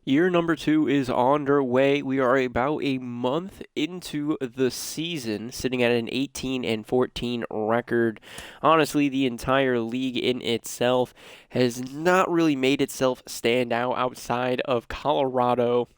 Year number 2 is underway. We are about a month into the season, sitting at an 18-14 record. Honestly, the entire league in itself has not really made itself stand out outside of Colorado.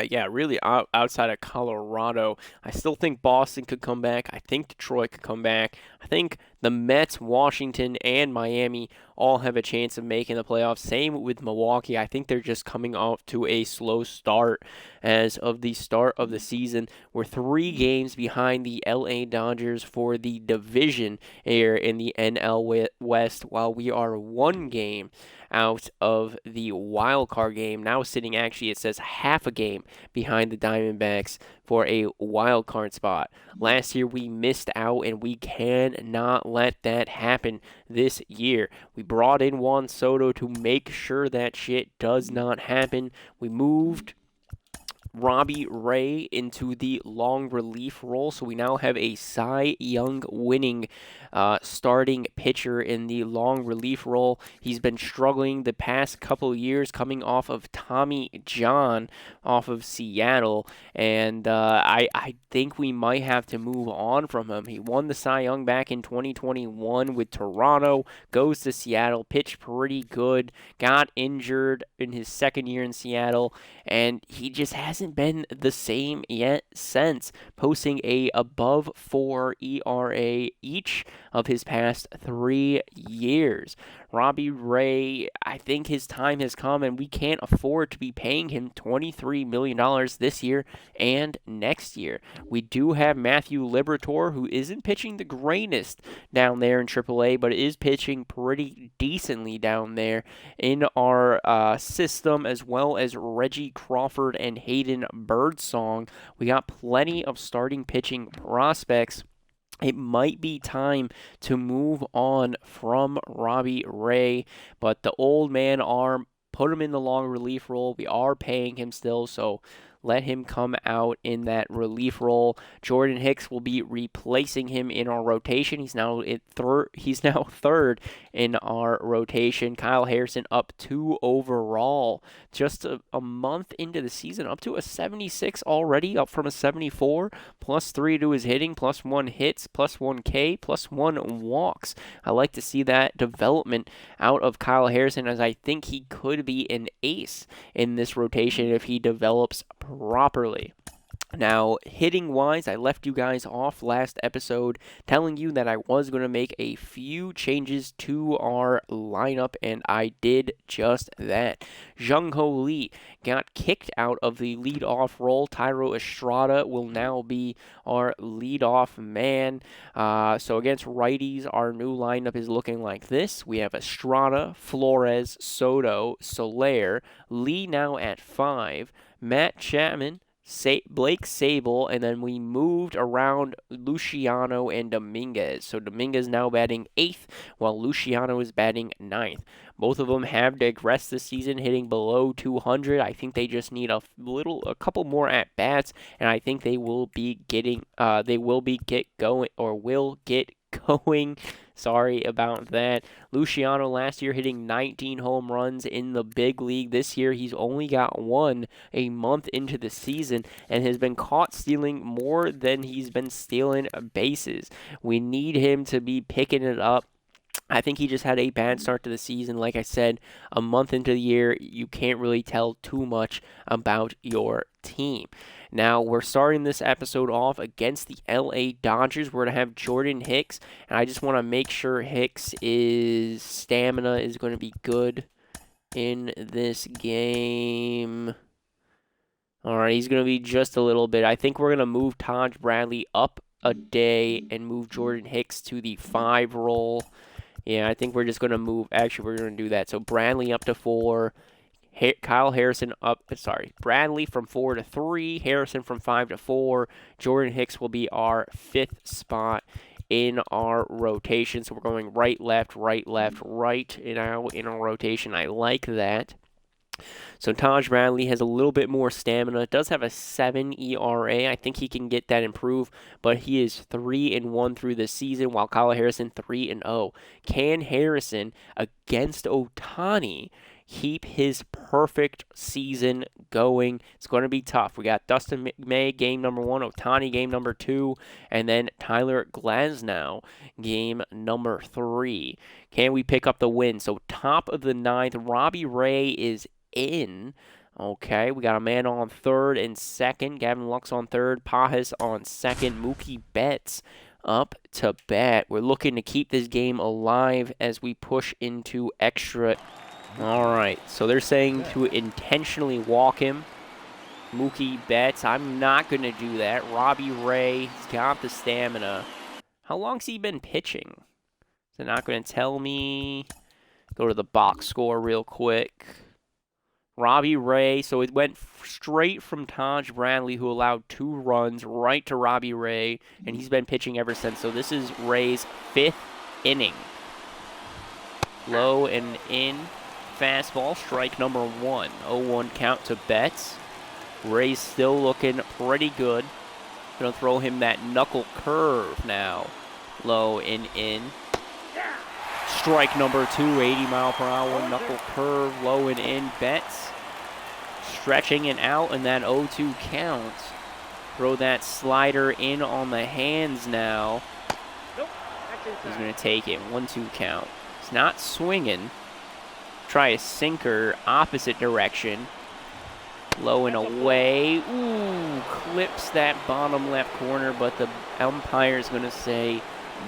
Yeah, really outside of Colorado. I still think Boston could come back. I think Detroit could come back. I think the Mets, Washington, and Miami all have a chance of making the playoffs. Same with Milwaukee. I think they're just coming off to a slow start as of the start of the season. We're 3 games behind the LA Dodgers for the division here in the NL West, while we are 1 game out of the wild card game. Now sitting actually, it says half a game behind the Diamondbacks for a wild card spot. Last year we missed out, and we cannot let that happen this year. We brought in Juan Soto to make sure that shit does not happen. We moved Robbie Ray into the long relief role. So we now have a Cy Young winning starting pitcher in the long relief role. He's been struggling the past couple of years coming off of Tommy John off of Seattle. And I think we might have to move on from him. He won the Cy Young back in 2021 with Toronto, goes to Seattle, pitched pretty good, got injured in his second year in Seattle, and he just hasn't been the same yet since, posting a above 4 ERA each of his past 3 years. Robbie Ray, I think his time has come, and we can't afford to be paying him $23 million this year and next year. We do have Matthew Liberatore, who isn't pitching the greatest down there in AAA, but is pitching pretty decently down there in our system, as well as Reggie Crawford and Hayden Birdsong. We got plenty of starting pitching prospects. It might be time to move on from Robbie Ray, but the old man arm, put him in the long relief role. We are paying him still, so let him come out in that relief role. Jordan Hicks will be replacing him in our rotation. He's now third in our rotation. Kyle Harrison up 2 overall. Just a month into the season, up to a 76 already, up from a 74. +3 to his hitting, +1 hits, +1 K, +1 walks. I like to see that development out of Kyle Harrison, as I think he could be an ace in this rotation if he develops properly. Now, hitting-wise, I left you guys off last episode telling you that I was going to make a few changes to our lineup, and I did just that. Jung-Ho Lee got kicked out of the leadoff role. Tyro Estrada will now be our leadoff man. So against righties, our new lineup is looking like this. We have Estrada, Flores, Soto, Soler, Lee now at 5, Matt Chapman, Blake Sable, and then we moved around Luciano and Dominguez. So Dominguez now batting 8th, while Luciano is batting 9th. Both of them have digressed this season, hitting below 200. I think they just need a couple more at bats, and I think they will be getting, will get going. Sorry about that. Luciano last year hitting 19 home runs in the big league. This year he's only got 1 a month into the season and has been caught stealing more than he's been stealing bases. We need him to be picking it up. I think he just had a bad start to the season. Like I said, a month into the year, you can't really tell too much about your team. Now, we're starting this episode off against the LA Dodgers. We're going to have Jordan Hicks, and I just want to make sure Hicks' stamina is going to be good in this game. All right, he's going to be just a little bit. I think we're going to move Taj Bradley up a day and move Jordan Hicks to the 5 role. Yeah, I think we're just going to move. Actually, we're going to do that. So Bradley up to 4. Kyle Harrison Bradley from 4 to 3. Harrison from 5 to 4. Jordan Hicks will be our 5th spot in our rotation. So we're going right, left in our rotation. I like that. So Taj Bradley has a little bit more stamina. Does have a 7 ERA. I think he can get that improved, but he is 3-1 through the season, while Kyle Harrison 3-0. Can Harrison against Ohtani keep his perfect season going. It's going to be tough. We got Dustin May game number 1, Ohtani game number 2, and then Tyler Glasnow game number 3. Can we pick up the win? So top of the 9th, Robbie Ray is in. Okay, we got a man on third and second. Gavin Lux on third. Pajas on second. Mookie Betts up to bat. We're looking to keep this game alive as we push into extra. All right, so they're saying to intentionally walk him. Mookie Betts, I'm not going to do that. Robbie Ray, he's got the stamina. How long's he been pitching? They're not going to tell me. Go to the box score real quick. Robbie Ray, so it went straight from Taj Bradley, who allowed 2 runs, right to Robbie Ray, and he's been pitching ever since. So this is Ray's 5th inning. Low and in, fastball, strike number 1. 0-1 count to Betts. Ray's still looking pretty good. Gonna throw him that knuckle curve now. Low and in. Strike number 2, 80 mile per hour knuckle curve, low and in. Betts stretching it out in that 0-2 count. Throw that slider in on the hands now. He's going to take it. 1-2 count. He's not swinging. Try a sinker opposite direction. Low and away. Ooh, clips that bottom left corner, but the umpire is going to say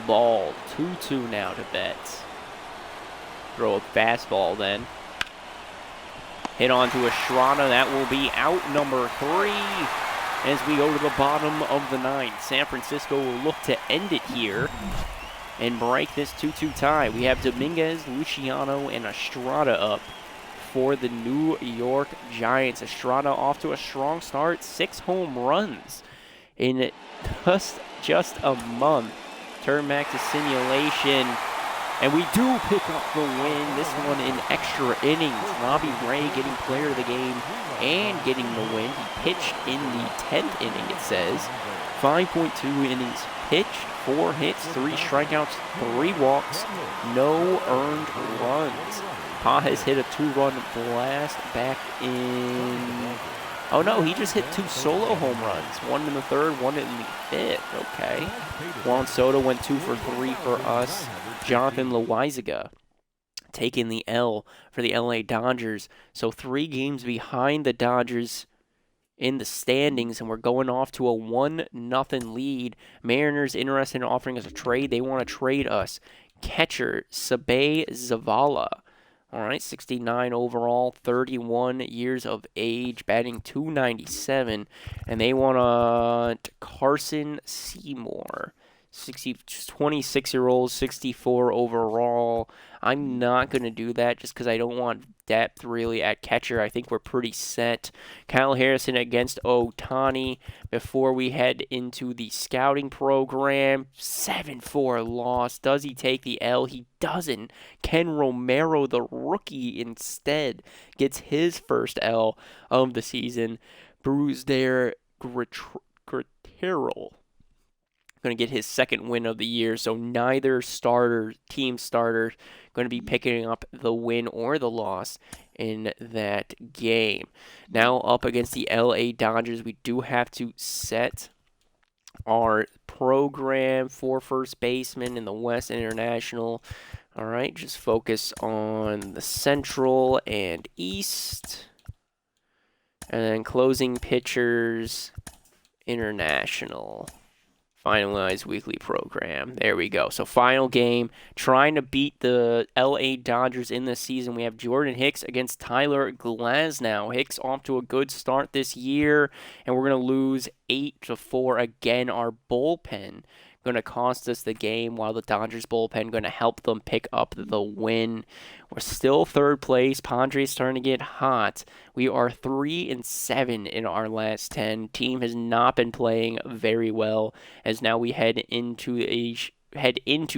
ball. 2-2 now to Betts. Throw a fastball then. Hit onto Estrada. That will be out number 3 as we go to the bottom of the 9th. San Francisco will look to end it here and break this 2-2 tie. We have Dominguez, Luciano, and Estrada up for the New York Giants. Estrada off to a strong start. 6 home runs in just a month. Turn back to simulation. And we do pick up the win, this one in extra innings. Robbie Ray getting player of the game and getting the win. He pitched in the 10th inning, it says. 5.2 innings pitched, 4 hits, 3 strikeouts, 3 walks, no earned runs. Pajas hit a 2-run blast back in... Oh no, he just hit 2 solo home runs. 1 in the 3rd, 1 in the 5th. Okay. Juan Soto went 2 for 3 for us. Jonathan Loaizaga taking the L for the LA Dodgers. So 3 games behind the Dodgers in the standings, and we're going off to a 1-0 lead. Mariners interested in offering us a trade. They want to trade us catcher Sabay Zavala. All right, 69 overall, 31 years of age, batting .297, and they want Carson Seymour. 26-year-old, 64 overall. I'm not going to do that just because I don't want depth really at catcher. I think we're pretty set. Kyle Harrison against Ohtani before we head into the scouting program. 7-4 loss. Does he take the L? He doesn't. Ken Romero, the rookie, instead gets his first L of the season. Brusdar Graterol going to get his 2nd win of the year, so neither team starter going to be picking up the win or the loss in that game. Now up against the LA Dodgers, we do have to set our program for first baseman in the West International. All right, just focus on the Central and East. And then closing pitchers, International. Finalized weekly program. There we go. So final game, trying to beat the LA Dodgers in this season. We have Jordan Hicks against Tyler Glasnow. Hicks off to a good start this year, and we're going to lose 8-4 again. Our bullpen going to cost us the game, while the Dodgers bullpen going to help them pick up the win. We're still 3rd place. Padres starting to get hot. We are 3-7 in our last 10. Team has not been playing very well, as now we head into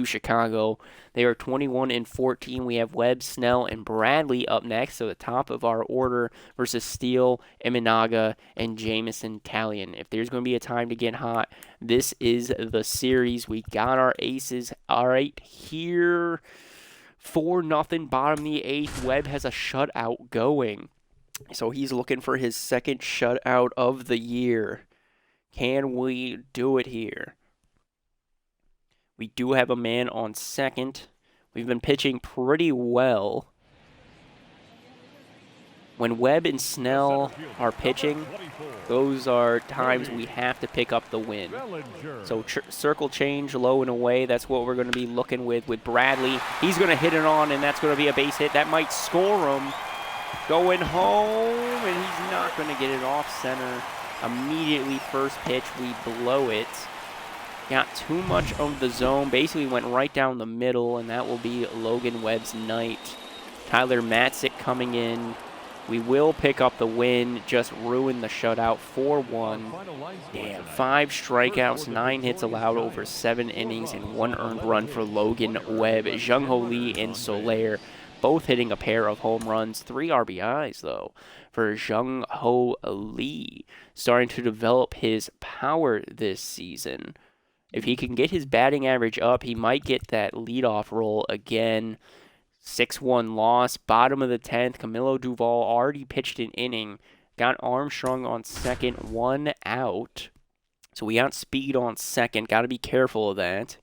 Chicago. They are 21-14. We have Webb, Snell, and Bradley up next, so the top of our order versus Steele, Imanaga, and Jamison Talion. If there's going to be a time to get hot, this is the series. We got our aces right here. 4-0 bottom of the 8th. Webb has a shutout going. So he's looking for his second shutout of the year. Can we do it here? We do have a man on second. We've been pitching pretty well. When Webb and Snell are pitching, those are times we have to pick up the win. So circle change, low and away, that's what we're going to be looking with Bradley. He's going to hit it on, and that's going to be a base hit. That might score him. Going home, and he's not going to get it off center. Immediately, first pitch, we blow it. Got too much of the zone, basically went right down the middle, and that will be Logan Webb's night. Tyler Matzik coming in. We will pick up the win, just ruin the shutout, 4-1. Damn, 5 strikeouts, 9 hits allowed over 7 innings, and 1 earned run for Logan Webb. Jung-Ho Lee and Soler both hitting a pair of home runs. 3 RBIs, though, for Jung-Ho Lee. Starting to develop his power this season. If he can get his batting average up, he might get that leadoff role again. 6-1 loss, bottom of the 10th. Camilo Duvall already pitched an inning. Got Armstrong on second, 1 out. So we got Speed on second. Got to be careful of that.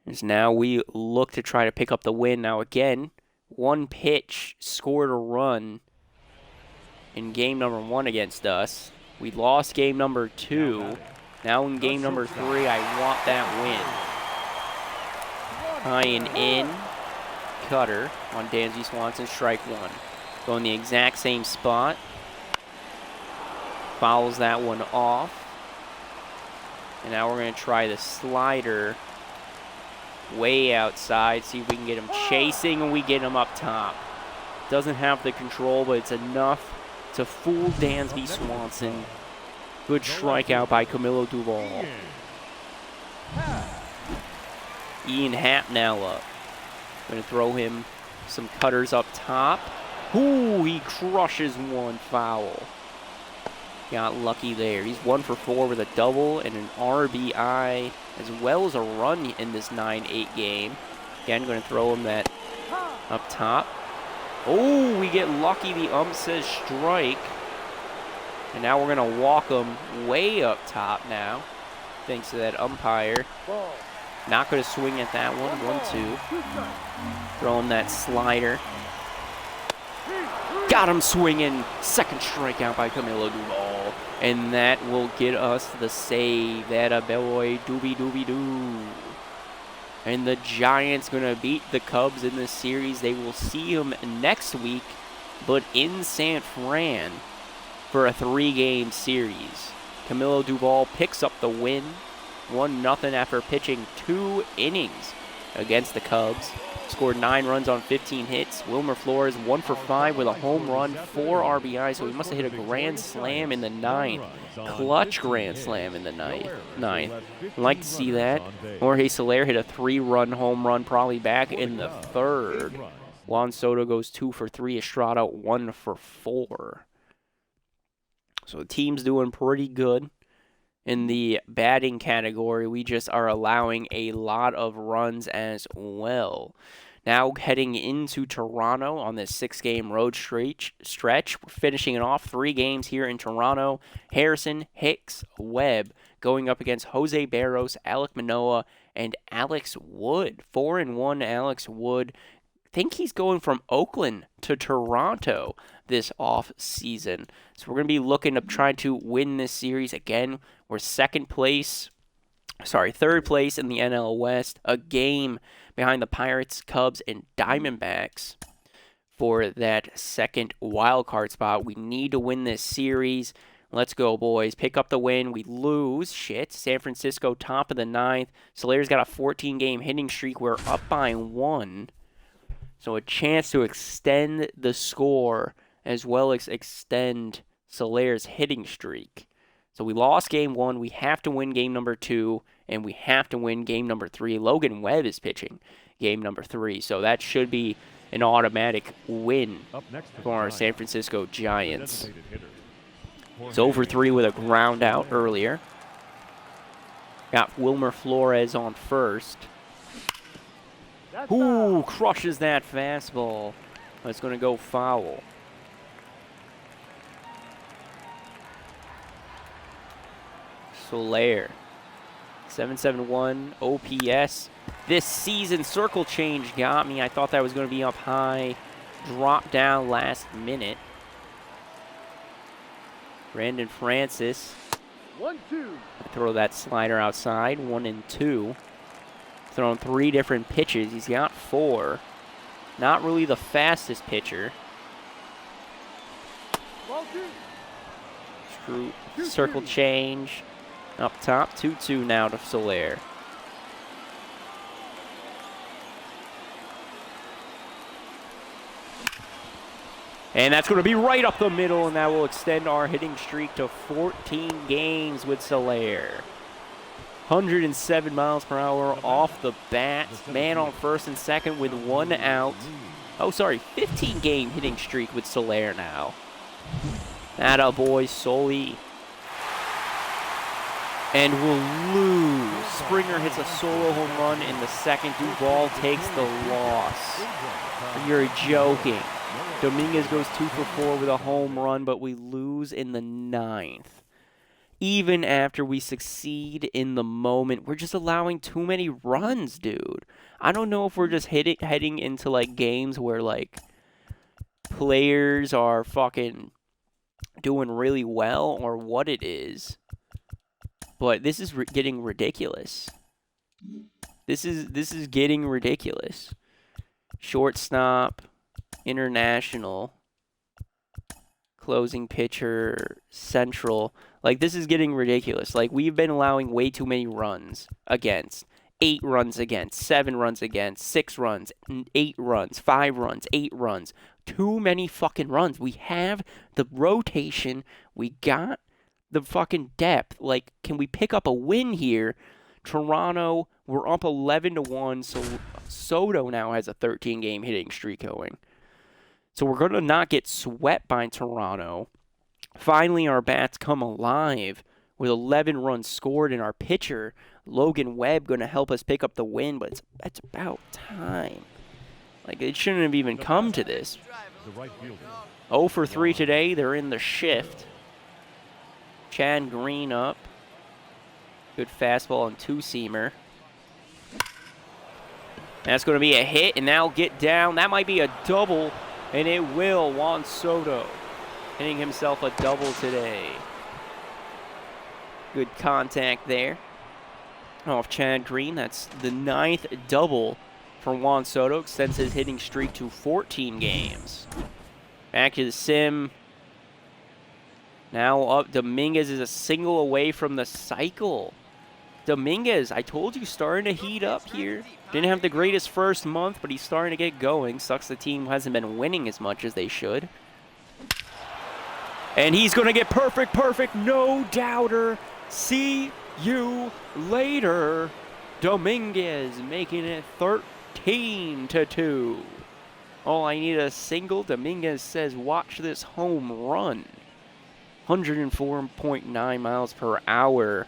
As now we look to try to pick up the win. Now again, 1 pitch scored a run in game number 1 against us. We lost game number 2. Now in game number 3, I want that win. High and in. Cutter on Dansby Swanson, strike 1. Going the exact same spot. Fouls that one off. And now we're going to try the slider way outside. See if we can get him chasing, and we get him up top. Doesn't have the control, but it's enough to fool Dansby Swanson. Good strikeout by Camilo Duvall. Ian Happ now up. Going to throw him some cutters up top. Ooh, he crushes one, foul. Got lucky there. He's 1 for 4 with a double and an RBI, as well as a run in this 9-8 game. Again, going to throw him that up top. Oh, we get lucky. The ump says strike. And now we're going to walk him way up top now, thanks to that umpire. Not going to swing at that one. 1-2. Throw him that slider. Got him swinging. Second strikeout by Camilo Duvall. And that will get us the save. That a boy, doobie-doobie-doo. And the Giants going to beat the Cubs in this series. They will see them next week, but in San Fran for a 3-game series. Camilo Duvall picks up the win. 1-0 after pitching 2 innings against the Cubs. Scored 9 runs on 15 hits. Wilmer Flores 1 for 5 with a home run, 4 RBIs. So he must have hit a grand slam in the 9th. Clutch grand slam in the 9th. I'd like to see that. Jorge Soler hit a 3-run home run probably back in the 3rd. Juan Soto goes 2 for 3. Estrada 1 for 4. So the team's doing pretty good. In the batting category, we just are allowing a lot of runs as well. Now heading into Toronto on this 6-game road stretch. We're finishing it off 3 games here in Toronto. Harrison, Hicks, Webb going up against Jose Barros, Alek Manoah, and Alex Wood. 4-1 Alex Wood. I think he's going from Oakland to Toronto this off season. So we're going to be looking to try to win this series again. We're third place in the NL West, a game behind the Pirates, Cubs, and Diamondbacks for that second wild card spot. We need to win this series. Let's go, boys. Pick up the win. We lose. Shit. San Francisco, top of the 9th. Soler's got a 14-game hitting streak. We're up by 1. So a chance to extend the score as well as extend Soler's hitting streak. So we lost game 1. We have to win game number 2, and we have to win game number 3. Logan Webb is pitching game number 3, so that should be an automatic win for our San Francisco Giants. It's over 3 with a ground out earlier. Got Wilmer Flores on first. Ooh, crushes that fastball. It's going to go foul. Soler. 771 OPS. This season, circle change got me. I thought that was going to be up high. Dropped down last minute. Brandon Francis. 1-2. Throw that slider outside. 1-2. Thrown 3 different pitches. He's got 4. Not really the fastest pitcher. Circle change. Up top, 2-2 now to Soler. And that's going to be right up the middle, and that will extend our hitting streak to 14 games with Soler. 107 miles per hour off the bat. Man on first and second with 1 out. Oh, sorry, 15-game hitting streak with Soler now. Atta boy, Soli. And we'll lose. Springer hits a solo home run in the second. Duvall takes the loss. You're joking. Dominguez goes 2 for 4 with a home run, but we lose in the 9th. Even after we succeed in the moment, we're just allowing too many runs, dude. I don't know if we're just heading into, like, games where, like, players are fucking doing really well or what it is. But this is getting ridiculous. This is getting ridiculous. Shortstop, international, closing pitcher, central. Like, this is getting ridiculous. Like, we've been allowing way too many runs against. 8 runs against, 7 runs against, 6 runs, 8 runs, 5 runs, 8 runs. Too many fucking runs. We have the rotation. We got the fucking depth. Like, can we pick up a win here? Toronto, we're up 11-1, so Soto now has a 13-game hitting streak going. So we're going to not get swept by Toronto. Finally, our bats come alive with 11 runs scored, and our pitcher, Logan Webb, going to help us pick up the win, but it's about time. Like, it shouldn't have even come to this. 0 for 3 today. They're in the shift. Chad Green up. Good fastball and 2-seamer. That's going to be a hit, and now get down. That might be a double, and it will. Juan Soto hitting himself a double today. Good contact there off Chad Green. That's the 9th double for Juan Soto. Extends his hitting streak to 14 games. Back to the sim. Now up, Dominguez is a single away from the cycle. Dominguez, I told you, starting to heat up here. Didn't have the greatest first month, but he's starting to get going. Sucks the team hasn't been winning as much as they should. And he's going to get perfect, no doubter. See you later. Dominguez making it 13-2. All I need a single. Dominguez says, watch this home run. 104.9 miles per hour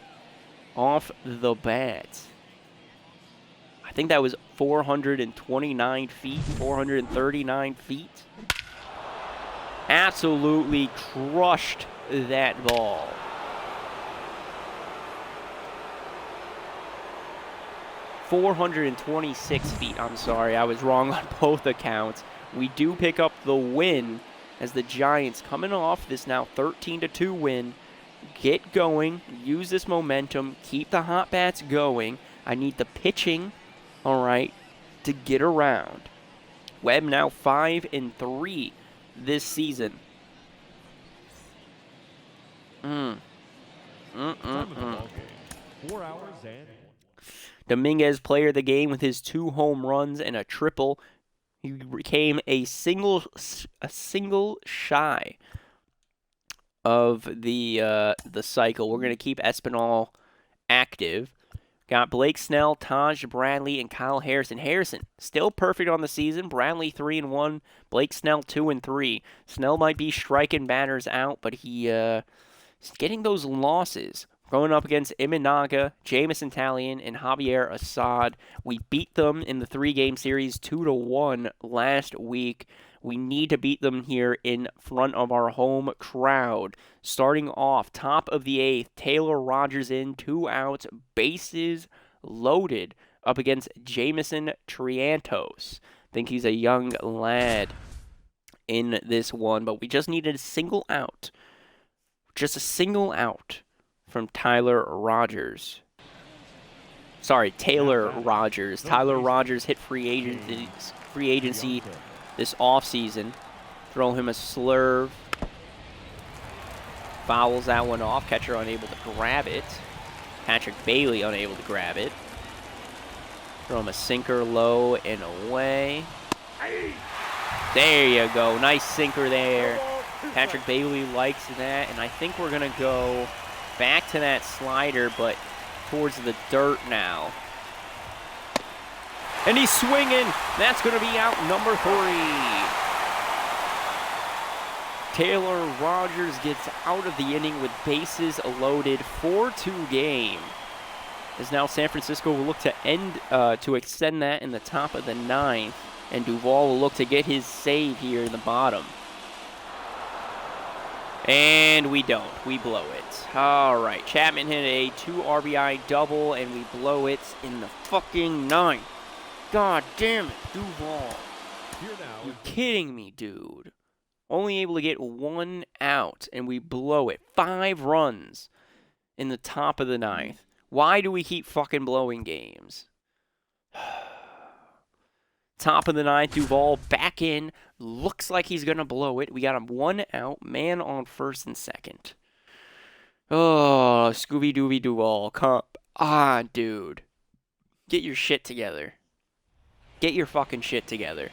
off the bat. I think that was 429 feet, 439 feet. Absolutely crushed that ball. .426 feet. I'm sorry, I was wrong on both accounts. We do pick up the win as the Giants, coming off this now 13-2 win, get going, use this momentum, keep the hot bats going. I need the pitching, all right, to get around. Webb now 5-3 this season. Dominguez, player of the game with his 2 home runs and a triple. He became a single shy of the cycle. We're going to keep Espinal active. Got Blake Snell, Taj Bradley, and Kyle Harrison. Harrison still perfect on the season. Bradley 3-1. Blake Snell 2-3. Snell might be striking batters out, but he's getting those losses. Going up against Imanaga, Jameson Talion, and Javier Assad. We beat them in the 3-game series 2-1 last week. We need to beat them here in front of our home crowd. Starting off, top of the 8th, Taylor Rogers in, 2 outs, bases loaded, up against Jameson Triantos. Think he's a young lad in this one, but we just needed a single out. Just a single out from Taylor Rogers. Tyler Rogers hit free agency this offseason. Throw him a slurve. Fouls that one off. Catcher unable to grab it. Patrick Bailey unable to grab it. Throw him a sinker low and away. There you go. Nice sinker there. Patrick Bailey likes that, and I think we're going to go back to that slider, but towards the dirt now. And he's swinging. That's going to be out number 3. Taylor Rogers gets out of the inning with bases loaded. 4-2 game. As now San Francisco will look to extend that in the top of the 9th, and Duvall will look to get his save here in the bottom. And we don't. We blow it. All right. Chapman hit a 2 RBI double, and we blow it in the fucking 9th. God damn it, Duvall. You're kidding me, dude. Only able to get 1 out, and we blow it. 5 runs in the top of the 9th. Why do we keep fucking blowing games? Top of the 9th, Duvall back in. Looks like he's going to blow it. We got him 1 out, man on first and second. Oh, Scooby-Dooby Duvall. Come on, dude. Get your shit together. Get your fucking shit together.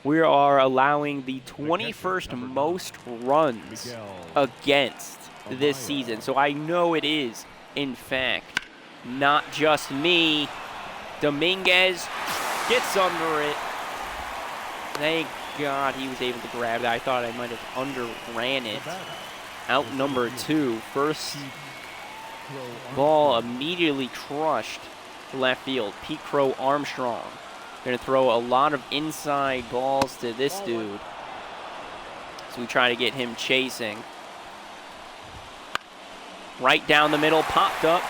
We are allowing the 21st most runs against this season. So I know it is, in fact, not just me. Dominguez gets under it. Thank God he was able to grab that. I thought I might have underran it. Out number 2. First ball immediately crushed to left field. Pete Crow Armstrong. Going to throw a lot of inside balls to this dude. So we try to get him chasing. Right down the middle, popped up.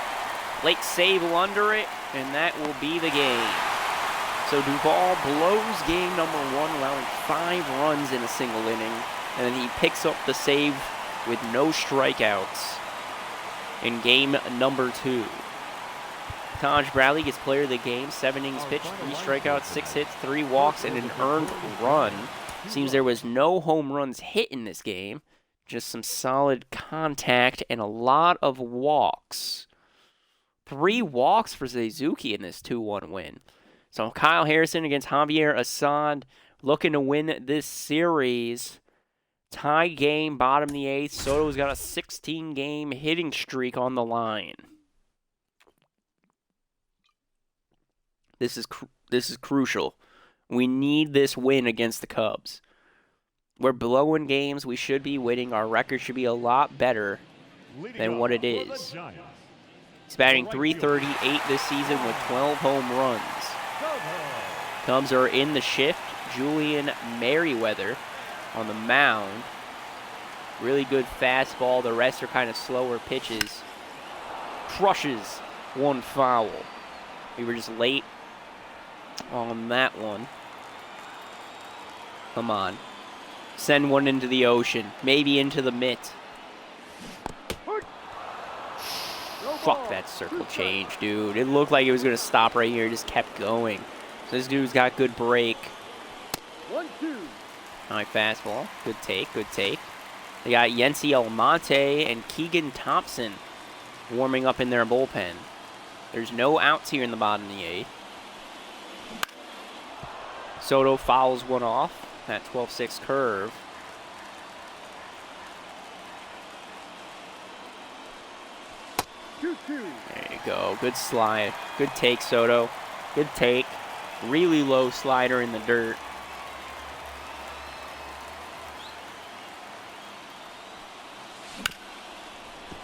Late save under it, and that will be the game. So Duvall blows game number 1, allowing 5 runs in a single inning. And then he picks up the save with no strikeouts in game number 2. Taj Bradley gets player of the game. 7 innings pitched, 3 strikeouts, 6 hits, 3 walks, and an earned run. Seems there was no home runs hit in this game. Just some solid contact and a lot of walks. 3 walks for Suzuki in this 2-1 win. So Kyle Harrison against Javier Assad, looking to win this series. Tie game, bottom of the 8th. Soto's got a 16-game hitting streak on the line. This is crucial. We need this win against the Cubs. We're blowing games. We should be winning. Our record should be a lot better than what it is. He's batting .338 this season with 12 home runs. Cubs are in the shift. Julian Merriweather on the mound. Really good fastball. The rest are kind of slower pitches. Crushes 1 foul. We were just late on that one. Come on. Send one into the ocean. Maybe into the mitt. Fuck that circle change, dude. It looked like it was going to stop right here. It just kept going. So this dude's got good break. 1-2. High fastball. Good take, good take. They got Yency Almonte and Keegan Thompson warming up in their bullpen. There's no outs here in the bottom of the 8th. Soto fouls one off. That 12-6 curve. There you go. Good slide. Good take, Soto. Good take. Really low slider in the dirt.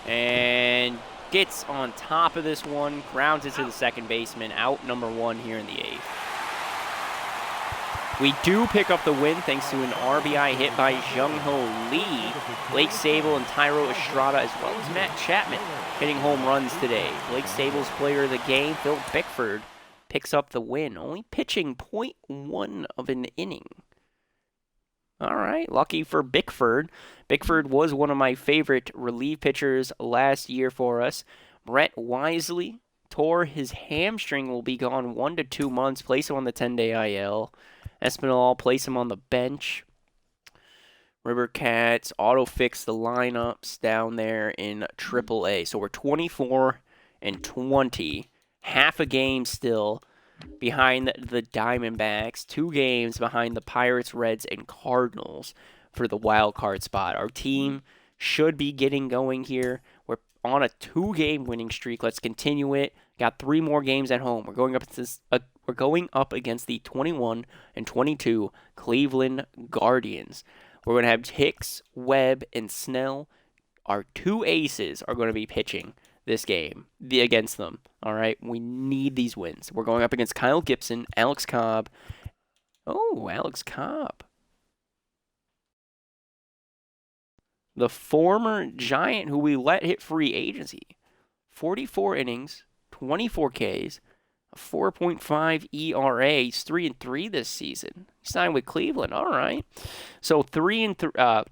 And gets on top of this one, grounds it to the second baseman, out number 1 here in the 8th. We do pick up the win thanks to an RBI hit by Jung-Ho Lee. Blake Sable and Tyro Estrada, as well as Matt Chapman, hitting home runs today. Blake Sable's player of the game, Phil Bickford, picks up the win, only pitching .1 of an inning. All right, lucky for Bickford. Bickford was one of my favorite relief pitchers last year for us. Brett Wisely tore his hamstring, will be gone 1 to 2 months. Place him on the 10-day IL. Espinal, place him on the bench. River Cats auto-fix the lineups down there in AAA. So we're 24 and 20. Half a game still behind the Diamondbacks. 2 games behind the Pirates, Reds, and Cardinals for the wild card spot. Our team should be getting going here. We're on a 2-game winning streak. Let's continue it. Got 3 more games at home. We're going up against the 21 and 22 Cleveland Guardians. We're going to have Hicks, Webb, and Snell. Our 2 aces are going to be pitching this game against them. All right, we need these wins. We're going up against Kyle Gibson, Alex Cobb. Oh, Alex Cobb. The former Giant who we let hit free agency. 44 innings, 24 Ks, a 4.5 ERA. He's 3-3 this season. He signed with Cleveland. All right. So 3-3.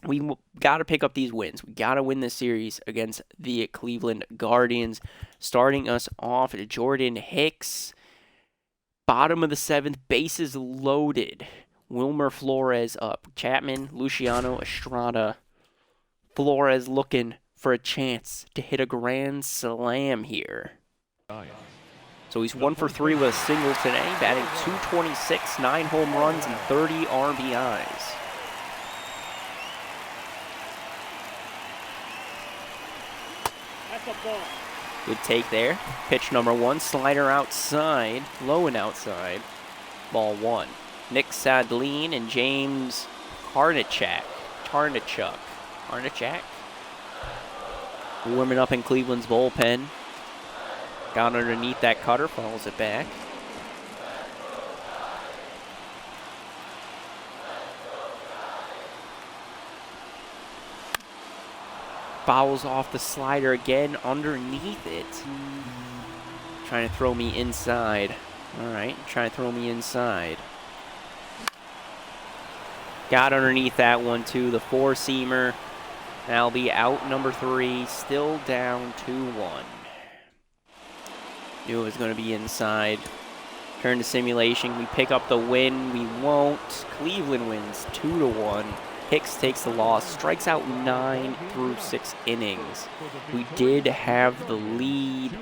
We got to pick up these wins. We got to win this series against the Cleveland Guardians. Starting us off, Jordan Hicks. Bottom of the 7th, bases loaded. Wilmer Flores up. Chapman, Luciano, Estrada. Flores looking for a chance to hit a grand slam here. So he's 1 for 3 with a single today, batting .226, 9 home runs, and 30 RBIs. Good take there. Pitch number 1, slider outside, low and outside. Ball 1. Nick Sadline and James Harnichak. Warming up in Cleveland's bullpen. Got underneath that cutter, follows it back. Fouls off the slider again, underneath it. Trying to throw me inside. All right, trying to throw me inside. Got underneath that one too, the 4-seamer. That'll be out number 3, still down 2-1. Knew it was going to be inside. Turn to simulation. We pick up the win. We won't. Cleveland wins 2-1. Hicks takes the loss. Strikes out 9 through 6 innings. We did have the lead.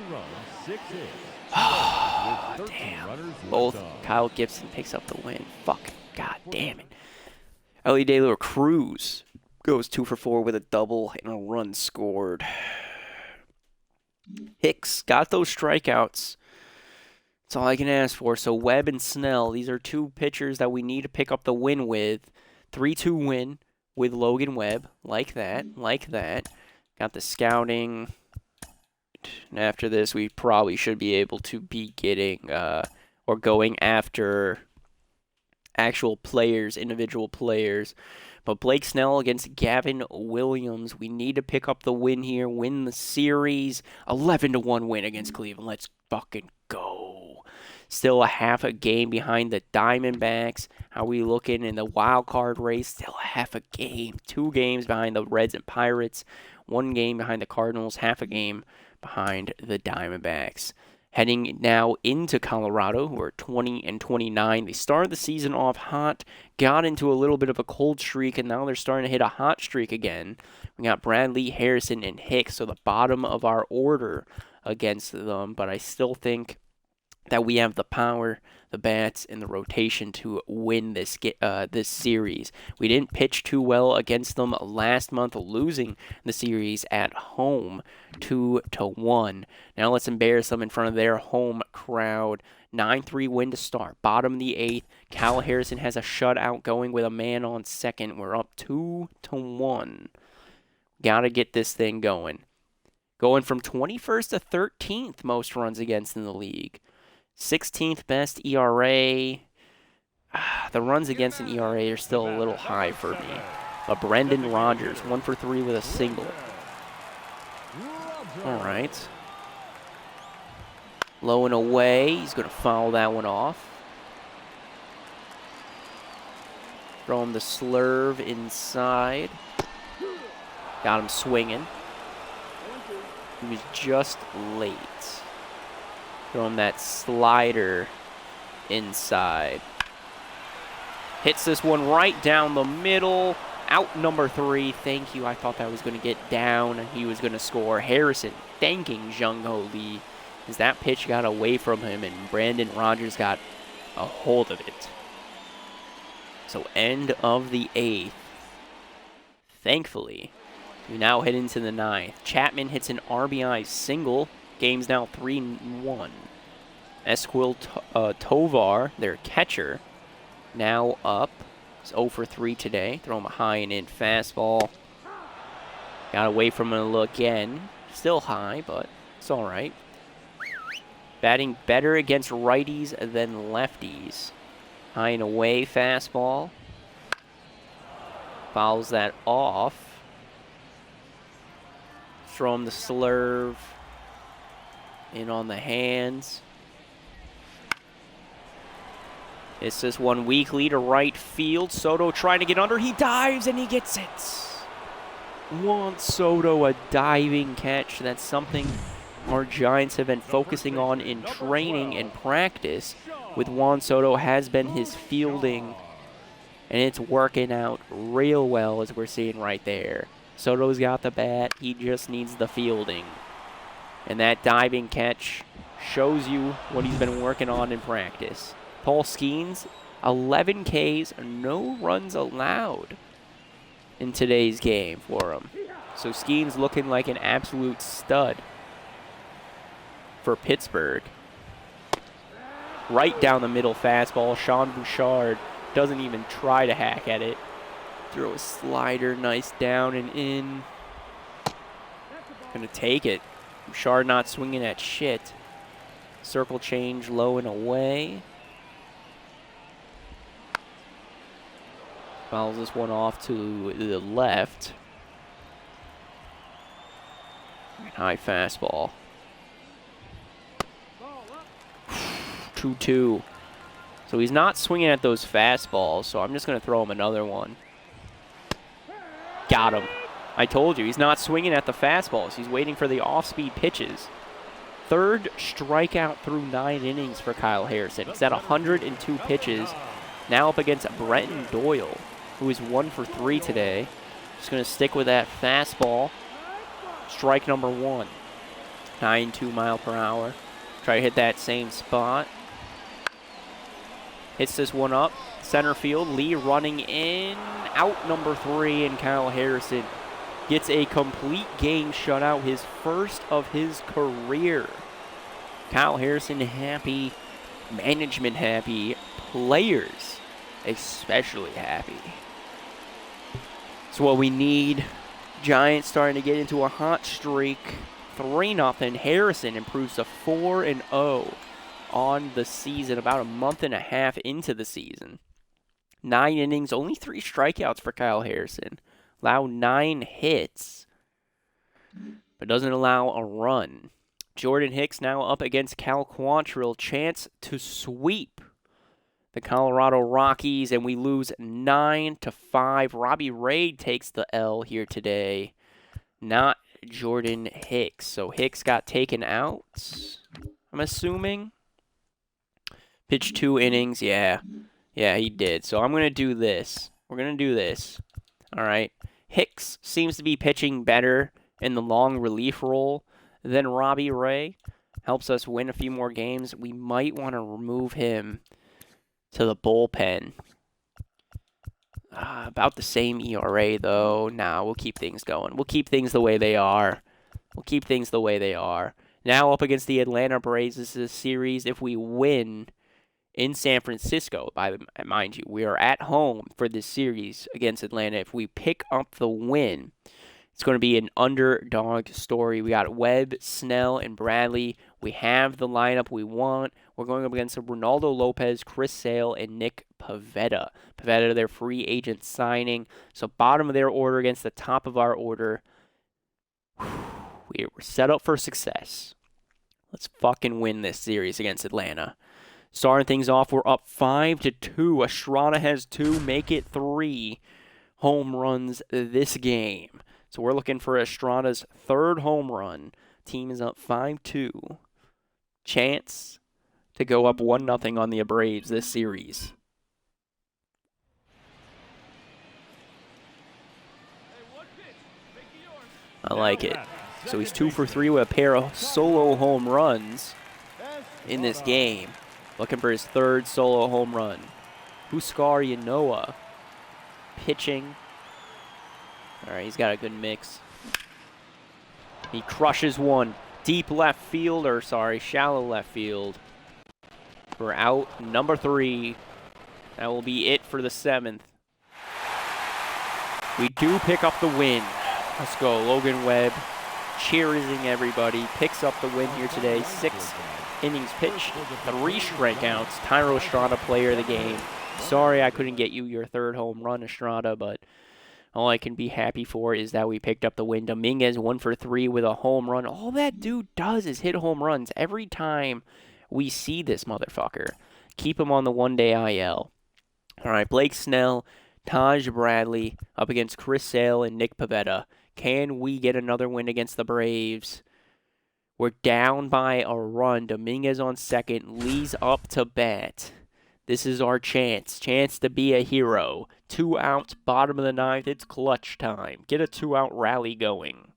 Oh, damn. Both Kyle Gibson picks up the win. Fuck. God damn it. Ellie De La Cruz goes 2 for 4 with a double and a run scored. Hicks got those strikeouts. That's all I can ask for. So Webb and Snell, these are 2 pitchers that we need to pick up the win with. 3-2 win with Logan Webb. Like that. Got the scouting. And after this, we probably should be able to be getting or going after actual players, individual players. But Blake Snell against Gavin Williams. We need to pick up the win here, win the series. 11-1 win against Cleveland. Let's fucking go. Still a half a game behind the Diamondbacks. How we looking in the wild card race? Still a half a game. 2 games behind the Reds and Pirates. 1 game behind the Cardinals. Half a game behind the Diamondbacks. Heading now into Colorado, who are 20-29. They started the season off hot, got into a little bit of a cold streak, and now they're starting to hit a hot streak again. We got Bradley, Harrison, and Hicks, so the bottom of our order against them. But I still think that we have the power, the bats, and the rotation to win this series. We didn't pitch too well against them last month, losing the series at home 2-1. Now let's embarrass them in front of their home crowd. 9-3 win to start. Bottom of the 8th. Cal Harrison has a shutout going with a man on second. We're up 2-1. Gotta get this thing going. Going from 21st to 13th most runs against in the league. 16th best ERA. The runs against in ERA are still a little high for me. But Brendan Rodgers, 1 for 3 with a single. All right. Low and away. He's going to foul that one off. Throw him the slurve inside. Got him swinging. He was just late. Throw him that slider inside. Hits this one right down the middle. Out number 3. Thank you. I thought that was going to get down and he was going to score. Harrison thanking Jung Ho Lee as that pitch got away from him and Brandon Rodgers got a hold of it. So end of the 8th. Thankfully, we now head into the 9th. Chapman hits an RBI single. Game's now 3-1. Esquil Tovar, their catcher, now up. He's 0 for 3 today. Throw him a high and in fastball. Got away from it again. Still high, but it's all right. Batting better against righties than lefties. High and away fastball. Fouls that off. Throw him the slurve. In on the hands. It's this one weakly to right field. Soto trying to get under. He dives and he gets it. Juan Soto, a diving catch. That's something our Giants have been focusing on in training and practice. With Juan Soto has been his fielding. And it's working out real well as we're seeing right there. Soto's got the bat. He just needs the fielding. And that diving catch shows you what he's been working on in practice. Paul Skeens, 11 Ks, no runs allowed in today's game for him. So Skeens looking like an absolute stud for Pittsburgh. Right down the middle fastball. Sean Bouchard doesn't even try to hack at it. Throw a slider, nice down and in. Gonna take it. Bouchard not swinging at shit. Circle change low and away. Fouls this one off to the left. High fastball. 2-2. So he's not swinging at those fastballs, so I'm just going to throw him another one. Got him. I told you, he's not swinging at the fastballs. He's waiting for the off-speed pitches. Third strikeout through 9 innings for Kyle Harrison. He's at 102 pitches. Now up against Brenton Doyle, who is 1 for 3 today. Just going to stick with that fastball. Strike number 1. 92 mile per hour. Try to hit that same spot. Hits this one up. Center field. Lee running in. Out number 3, and Kyle Harrison gets a complete game shutout, his first of his career. Kyle Harrison happy. Management happy. Players especially happy. It's what we need. Giants starting to get into a hot streak. 3-0. Harrison improves to 4-0 on the season, about a month and a half into the season. 9 innings, only 3 strikeouts for Kyle Harrison. Allow 9 hits, but doesn't allow a run. Jordan Hicks now up against Cal Quantrill. Chance to sweep the Colorado Rockies, and we lose 9-5. Robbie Ray takes the L here today, not Jordan Hicks. So Hicks got taken out, I'm assuming. Pitched 2 innings, yeah, he did. So I'm going to do this. We're going to do this. All right. Hicks seems to be pitching better in the long relief role than Robbie Ray. Helps us win a few more games. We might want to remove him to the bullpen. About the same ERA, though. Nah, we'll keep things going. We'll keep things the way they are. Now up against the Atlanta Braves. This is a series. If we win in San Francisco, mind you, we are at home for this series against Atlanta. If we pick up the win, It's going to be an underdog story. We got Webb, Snell, and Bradley. We have the lineup we want. We're going up against Ronaldo Lopez, Chris Sale, and Nick Pivetta. Pivetta, their free agent signing. So bottom of their order against the top of our order. We're set up for success. Let's fucking win this series against Atlanta. Starting things off, we're up 5-2. Estrada has 2, make it 3 home runs this game. So we're looking for Estrada's 3rd home run. Team is up 5-2. Chance to go up 1-0 on the Braves this series. I like it. So he's 2 for 3 with a pair of solo home runs in this game. Looking for his 3rd solo home run. Huskar Yanoa pitching. All right, he's got a good mix. He crushes one. Deep left field, or sorry, shallow left field. We're out number 3. That will be it for the 7th. We do pick up the win. Let's go, Logan Webb. Cheersing everybody. Picks up the win here today. 6 innings pitched, 3 strikeouts. Tyro Estrada, player of the game. Sorry I couldn't get you your 3rd home run, Estrada, but all I can be happy for is that we picked up the win. Dominguez 1 for 3 with a home run. All that dude does is hit home runs every time we see this motherfucker. Keep him on the 1-day IL. All right, Blake Snell, Taj Bradley up against Chris Sale and Nick Pivetta. Can we get another win against the Braves? We're down by a run. Dominguez on second. Lee's up to bat. This is our chance. Chance to be a hero. 2 outs, bottom of the 9th. It's clutch time. Get a 2-out rally going.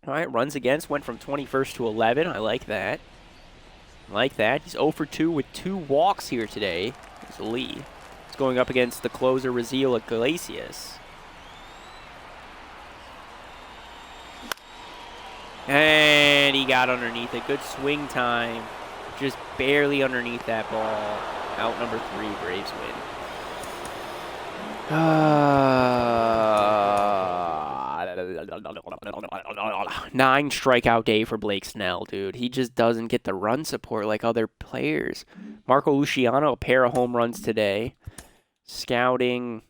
All right, runs against went from 21st to 11. I like that. He's 0 for 2 with 2 walks here today. It's Lee. It's going up against the closer, Raziel Iglesias. And he got underneath it. Good swing time. Just barely underneath that ball. Out number 3, Braves win. 9 strikeout day for Blake Snell, dude. He just doesn't get the run support like other players. Marco Luciano, a pair of home runs today. Scouting.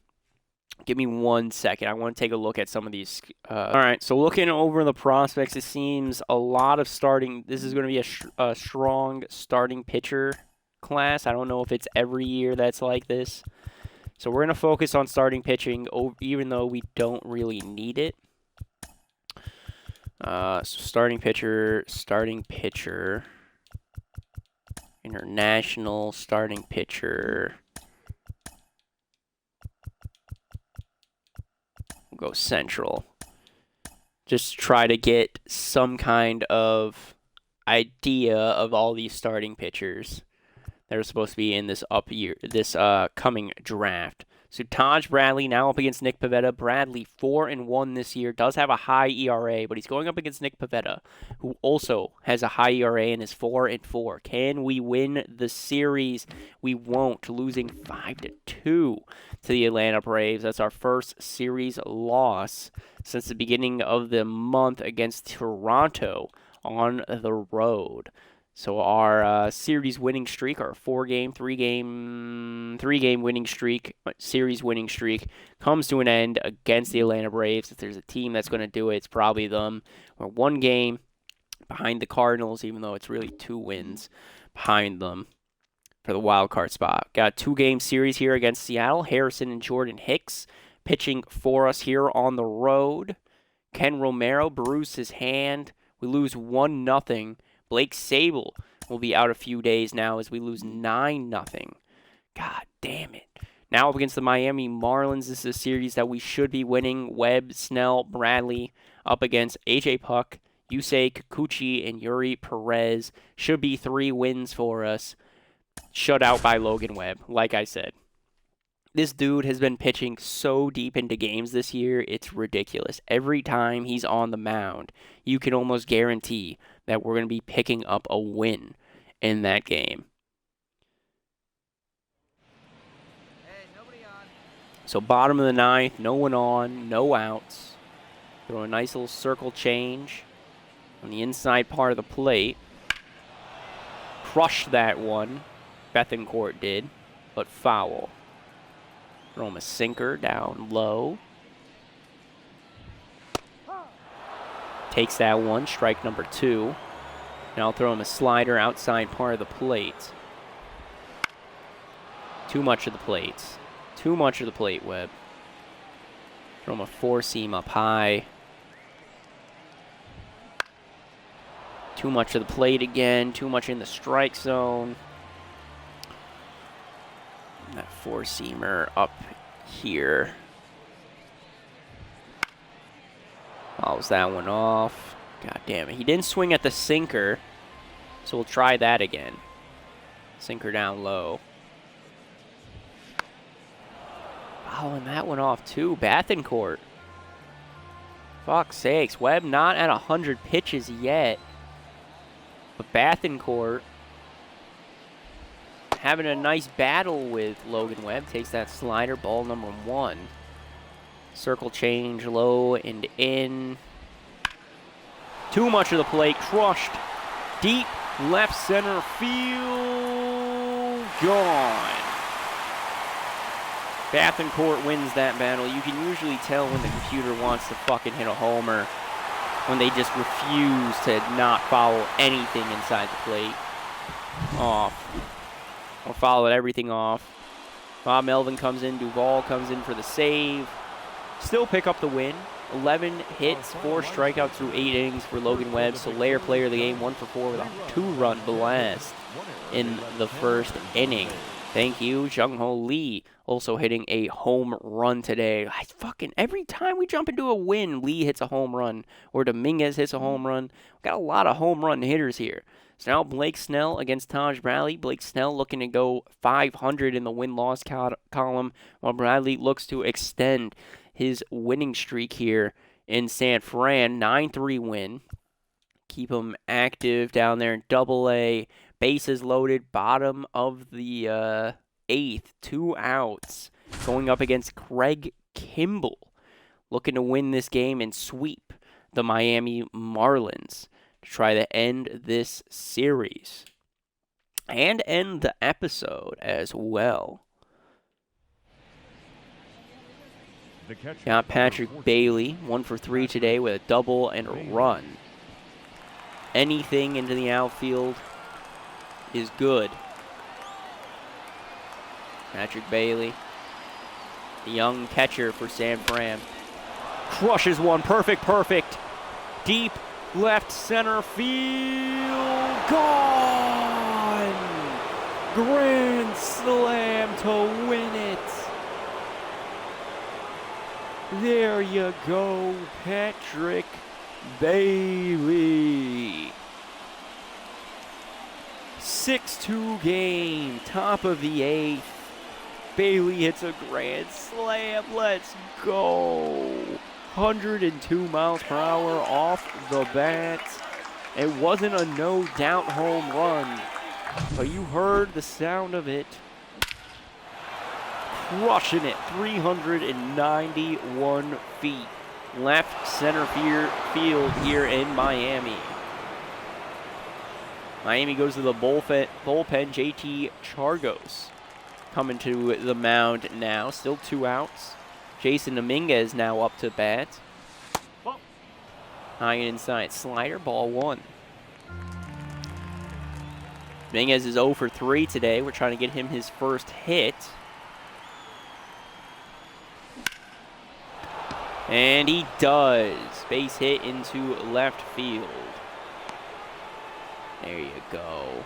Give me 1 second. I want to take a look at some of these. All right, so looking over the prospects, it seems a lot of starting. This is going to be a strong starting pitcher class. I don't know if it's every year that's like this. So we're going to focus on starting pitching, even though we don't really need it. So starting pitcher, international starting pitcher. We'll go central. Just try to get some kind of idea of all these starting pitchers that are supposed to be in this coming draft. So Taj Bradley now up against Nick Pivetta. Bradley 4-1 this year, does have a high ERA, but he's going up against Nick Pivetta, who also has a high ERA and is 4-4. Can we win the series? We won't, losing 5-2 to the Atlanta Braves. That's our first series loss since the beginning of the month against Toronto on the road. So our series winning streak, our 3-game winning streak, series winning streak, comes to an end against the Atlanta Braves. If there's a team that's going to do it, it's probably them. We're 1 game behind the Cardinals, even though it's really 2 wins behind them for the wild card spot. Got a 2-game series here against Seattle. Harrison and Jordan Hicks pitching for us here on the road. Ken Romero bruised his hand. We lose 1-0. Blake Sable will be out a few days now as we lose 9-0. God damn it. Now up against the Miami Marlins. This is a series that we should be winning. Webb, Snell, Bradley up against AJ Puck, Yusei Kikuchi, and Yuri Perez. Should be 3 wins for us. Shut out by Logan Webb, like I said. This dude has been pitching so deep into games this year, it's ridiculous. Every time he's on the mound, you can almost guarantee that we're going to be picking up a win in that game. So bottom of the ninth, no one on, no outs. Throw a nice little circle change on the inside part of the plate. Crushed that one. Bethencourt did, but foul. Throw him a sinker down low. Takes that one, strike number 2. Now I'll throw him a slider outside part of the plate. Too much of the plate. Too much of the plate, Webb. Throw him a 4-seam up high. Too much of the plate again. Too much in the strike zone. And that 4-seamer up here. Fouls that one off. God damn it. He didn't swing at the sinker, so we'll try that again. Sinker down low. Fouling that one off too. Bethencourt. Fuck's sakes. Webb not at 100 pitches yet. But Bethencourt having a nice battle with Logan Webb. Takes that slider, ball number 1. Circle change, low and in. Too much of the plate, crushed. Deep left center field, gone. Bethencourt wins that battle. You can usually tell when the computer wants to fucking hit a homer, when they just refuse to not foul anything inside the plate. Off. Or foul everything off. Bob Melvin comes in, Duvall comes in for the save. Still pick up the win. 11 hits, 4 strikeouts through 8 innings for Logan Webb. Solaire, player of the game, 1 for 4 with a 2-run blast in the first inning. Thank you, Jung-Ho Lee, also hitting a home run today. Every time we jump into a win, Lee hits a home run, or Dominguez hits a home run. We've got a lot of home run hitters here. So now Blake Snell against Taj Bradley. Blake Snell looking to go 500 in the win-loss column, while Bradley looks to extend his winning streak here in San Fran. 9-3 win. Keep him active down there in Double-A. Bases loaded, bottom of the 8th. 2 outs. Going up against Craig Kimbrel. Looking to win this game and sweep the Miami Marlins to try to end this series. And end the episode as well. Got Patrick Bailey, 1 for 3 today with a double and a run. Anything into the outfield is good. Patrick Bailey, the young catcher for San Fran. Crushes one, perfect. Deep left center field, gone! Grand slam to win it. There you go, Patrick Bailey. 6-2 game, top of the 8th. Bailey hits a grand slam. Let's go. 102 miles per hour off the bat. It wasn't a no-doubt home run, but you heard the sound of it. Crushing it, 391 feet. Left center field here in Miami. Miami goes to the bullpen. JT Chargos coming to the mound now. Still 2 outs. Jason Dominguez now up to bat. High and inside slider, ball 1. Dominguez is 0 for 3 today. We're trying to get him his first hit. And he does. Base hit into left field. There you go.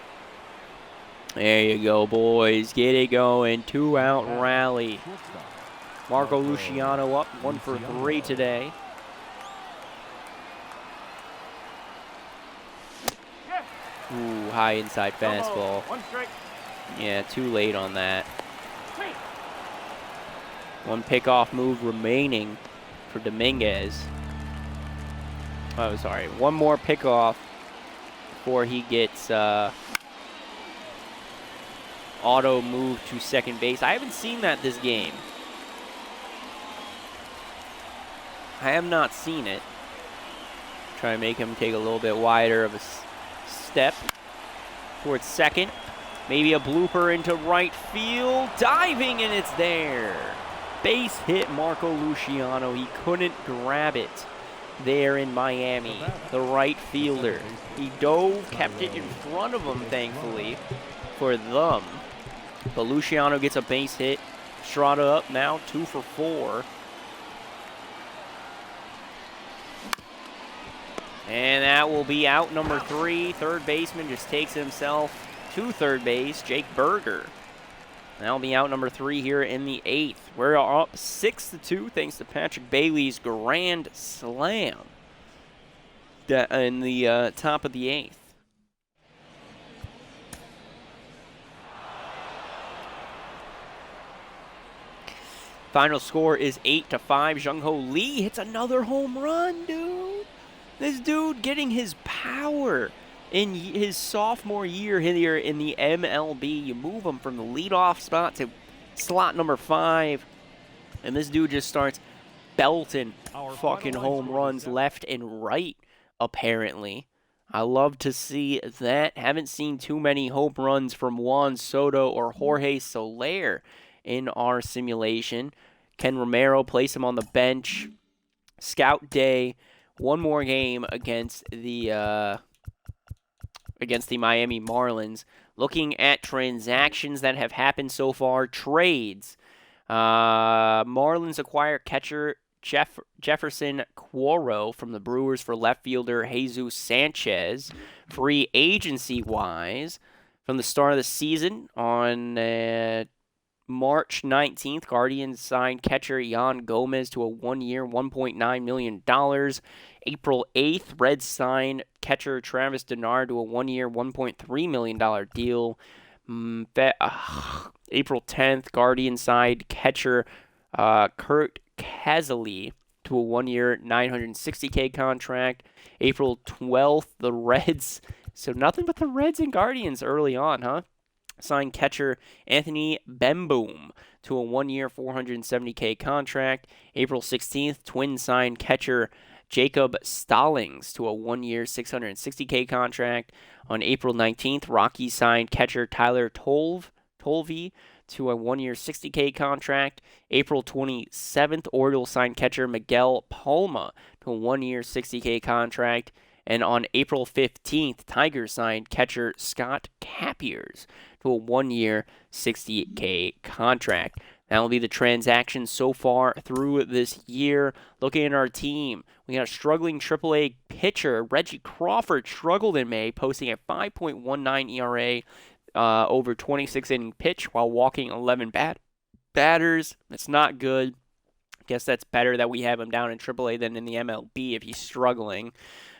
There you go, boys. Get it going. 2-out rally. Marco Luciano up 1 for 3 today. Ooh, high inside fastball. Yeah, too late on that. 1 pickoff move remaining for Dominguez. Oh, sorry. 1 more pickoff before he gets auto move to second base. I haven't seen that this game. I have not seen it. Try to make him take a little bit wider of a step towards second. Maybe a blooper into right field. Diving, and it's there. Base hit Marco Luciano. He couldn't grab it there in Miami. The right fielder. He dove, kept it in front of him, thankfully, for them. But Luciano gets a base hit. Strada up now, 2 for 4. And that will be out number 3. Third baseman just takes himself to third base, Jake Berger. That'll be out number 3 here in the 8th. We're up 6-2 thanks to Patrick Bailey's grand slam in the top of the 8th. Final score is 8-5. Jung-Ho Lee hits another home run, dude. This dude getting his power in his sophomore year here in the MLB. You move him from the leadoff spot to slot number 5, and this dude just starts belting fucking home runs left and right, apparently. I love to see that. Haven't seen too many home runs from Juan Soto or Jorge Soler in our simulation. Ken Romero placed him on the bench. Scout day. One more game against the Miami Marlins. Looking at transactions that have happened so far, trades. Marlins acquire catcher Jefferson Quoro from the Brewers for left fielder Jesus Sanchez. Free agency-wise, from the start of the season on March 19th, Guardians signed catcher Yan Gomez to a 1-year, $1.9 million. April 8th, Reds signed catcher Travis Denard to a 1-year, $1.3 million deal. April 10th, Guardians signed catcher Kurt Cazaly to a 1-year, $960K contract. April 12th, the Reds, so nothing but the Reds and Guardians early on, huh? Signed catcher Anthony Bemboom to a 1-year, $470K contract. April 16th, Twins signed catcher Jacob Stallings to a 1-year, $660K contract. On April 19th, Rockies signed catcher Tyler Tolvey to a 1-year, $60K contract. April 27th, Orioles signed catcher Miguel Palma to a 1-year, $60K contract. And on April 15th, Tigers signed catcher Scott Capiers to a 1-year, $60K contract. That will be the transactions so far through this year. Looking at our team, we got a struggling AAA pitcher. Reggie Crawford struggled in May, posting a 5.19 ERA over 26 inning pitch while walking 11 batters. That's not good. I guess that's better that we have him down in AAA than in the MLB if he's struggling.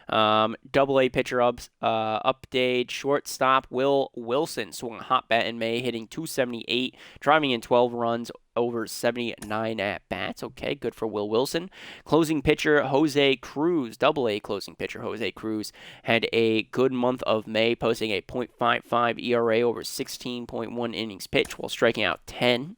AA pitcher update. Shortstop Will Wilson swung a hot bat in May, hitting .278, driving in 12 runs over 79 at-bats. Okay, good for Will Wilson. Closing pitcher Jose Cruz, AA closing pitcher Jose Cruz, had a good month of May, posting a .55 ERA over 16.1 innings pitched while striking out 10.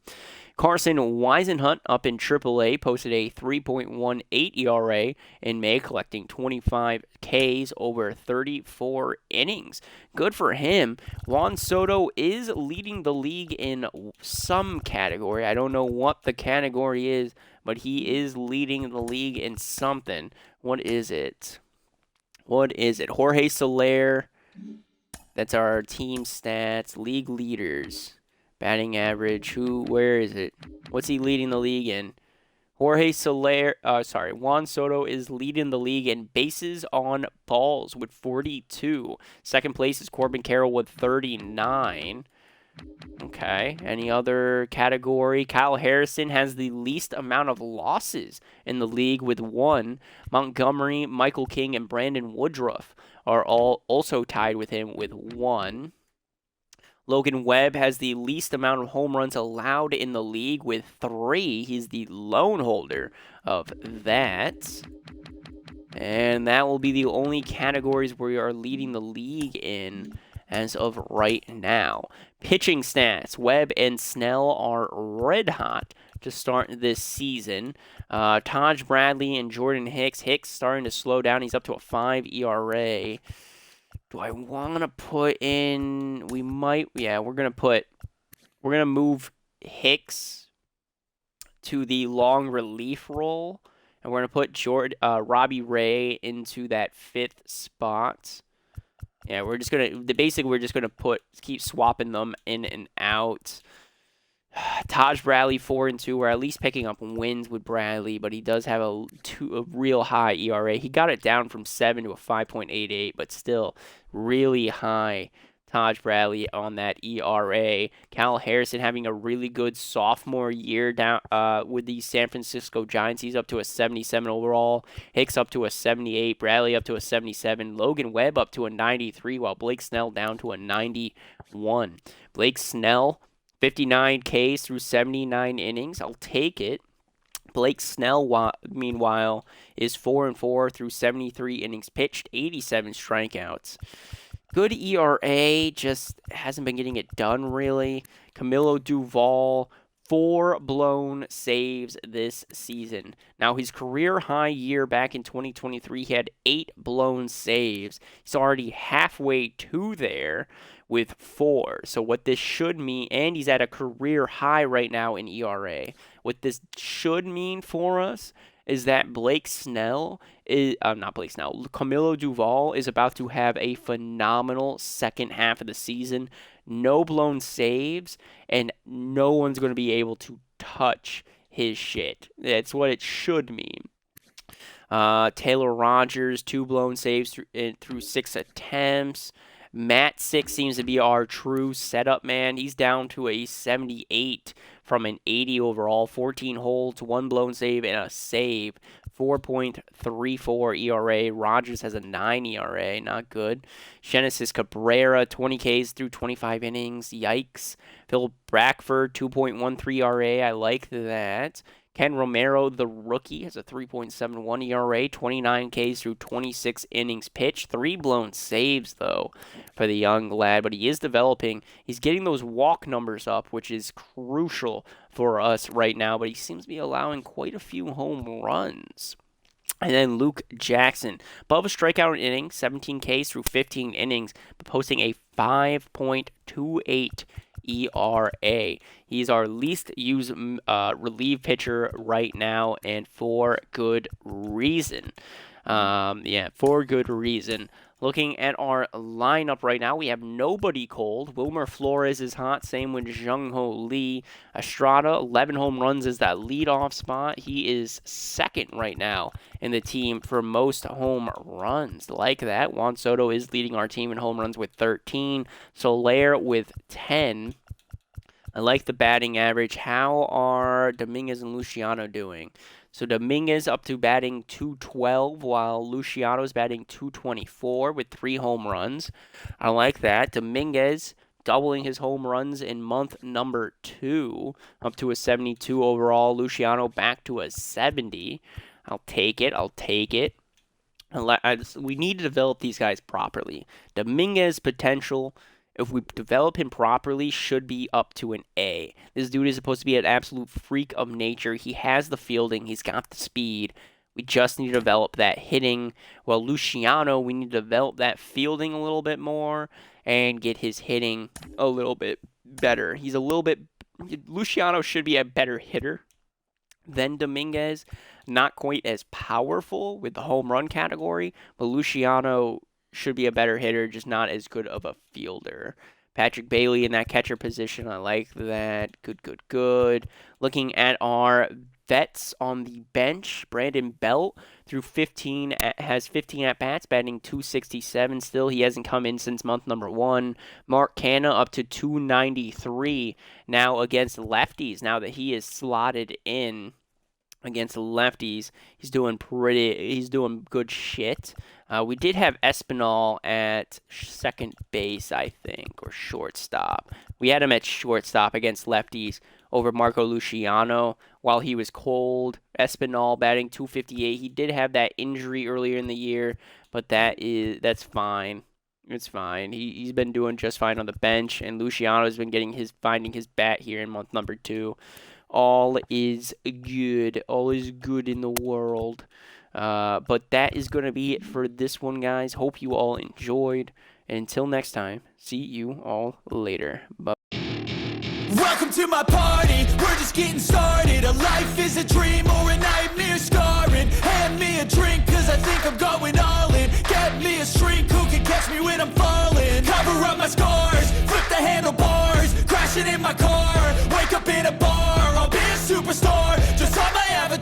Carson Weisenhunt up in AAA posted a 3.18 ERA in May, collecting 25 Ks over 34 innings. Good for him. Juan Soto is leading the league in some category. I don't know what the category is, but he is leading the league in something. What is it? Jorge Soler. That's our team stats. League leaders. Batting average, where is it? What's he leading the league in? Juan Soto is leading the league in bases on balls with 42. Second place is Corbin Carroll with 39. Okay, any other category? Kyle Harrison has the least amount of losses in the league with 1. Montgomery, Michael King, and Brandon Woodruff are all also tied with him with 1. Logan Webb has the least amount of home runs allowed in the league with 3. He's the lone holder of that. And that will be the only categories where we are leading the league in as of right now. Pitching stats. Webb and Snell are red hot. to start this season. Taj Bradley and Jordan Hicks. Hicks starting to slow down. He's up to a 5 ERA. Do I want to put in? We might. Yeah, we're gonna move Hicks to the long relief role, and we're gonna put Robbie Ray into that 5th spot. Yeah, we're just gonna keep swapping them in and out. Taj Bradley 4-2. We're at least picking up wins with Bradley, but he does have a real high ERA. He got it down from 7 to a 5.88, but still really high. Taj Bradley on that ERA. Cal Harrison having a really good sophomore year down with the San Francisco Giants. He's up to a 77 overall. Hicks up to a 78. Bradley up to a 77. Logan Webb up to a 93, while Blake Snell down to a 91. Blake Snell, 59 Ks through 79 innings. I'll take it. Blake Snell, meanwhile, is 4-4 through 73 innings pitched, 87 strikeouts. Good ERA, just hasn't been getting it done, really. Camilo Duvall, 4 blown saves this season. Now, his career high year back in 2023, he had 8 blown saves. He's already halfway to there with 4. So what this should mean, and he's at a career high right now in ERA. What this should mean for us is that Camilo Duvall is about to have a phenomenal second half of the season. No blown saves, and no one's going to be able to touch his shit. That's what it should mean. Taylor Rogers, 2 blown saves through 6 attempts. Matt 6 seems to be our true setup man. He's down to a 78 from an 80 overall. 14 holds, 1 blown save, and a save. 4.34 ERA. Rogers has a 9 ERA. Not good. Genesis Cabrera, 20 Ks through 25 innings. Yikes. Phil Brackford, 2.13 ERA. I like that. Ken Romero, the rookie, has a 3.71 ERA, 29 Ks through 26 innings pitched. 3 blown saves, though, for the young lad. But he is developing. He's getting those walk numbers up, which is crucial for us right now. But he seems to be allowing quite a few home runs. And then Luke Jackson, above a strikeout inning, 17 Ks through 15 innings, but posting a 5.28 ERA. He's our least used relief pitcher right now, and for good reason. For good reason. Looking at our lineup right now, we have nobody cold. Wilmer Flores is hot. Same with Jung-Ho Lee. Estrada, 11 home runs is that leadoff spot. He is second right now in the team for most home runs. Like that, Juan Soto is leading our team in home runs with 13. Soler with 10. I like the batting average. How are Dominguez and Luciano doing? So Dominguez up to batting 212, while Luciano's batting 224 with 3 home runs. I like that. Dominguez doubling his home runs in month number 2, up to a 72 overall. Luciano back to a 70. I'll take it. We need to develop these guys properly. Dominguez potential, if we develop him properly, should be up to an A. This dude is supposed to be an absolute freak of nature. He has the fielding. He's got the speed. We just need to develop that hitting. Well, Luciano, we need to develop that fielding a little bit more and get his hitting a little bit better. Luciano should be a better hitter than Dominguez. Not quite as powerful with the home run category, but Luciano should be a better hitter, just not as good of a fielder. Patrick Bailey in that catcher position, I like that. Good. Looking at our vets on the bench, Brandon Belt has 15 at-bats, batting 267 still. He hasn't come in since month number 1. Mark Canha up to 293 now against lefties. Now that he is slotted in against lefties, he's doing good shit. We did have Espinal at second base, I think, or shortstop. We had him at shortstop against lefties over Marco Luciano while he was cold. Espinal batting 258. He did have that injury earlier in the year, but that's fine. It's fine. He's been doing just fine on the bench, and Luciano's been finding his bat here in month number 2. all is good. All is good in the world. But that is going to be it for this one, guys. Hope you all enjoyed. And until next time, see you all later. Bye. Welcome to my party, we're just getting started. A life is a dream or a nightmare scarring. Hand me a drink cause I think I'm going all in. Get me a shrink who can catch me when I'm falling. Cover up my scars, flip the handlebars. Crashing in my car, wake up in a bar. I'll be a superstar.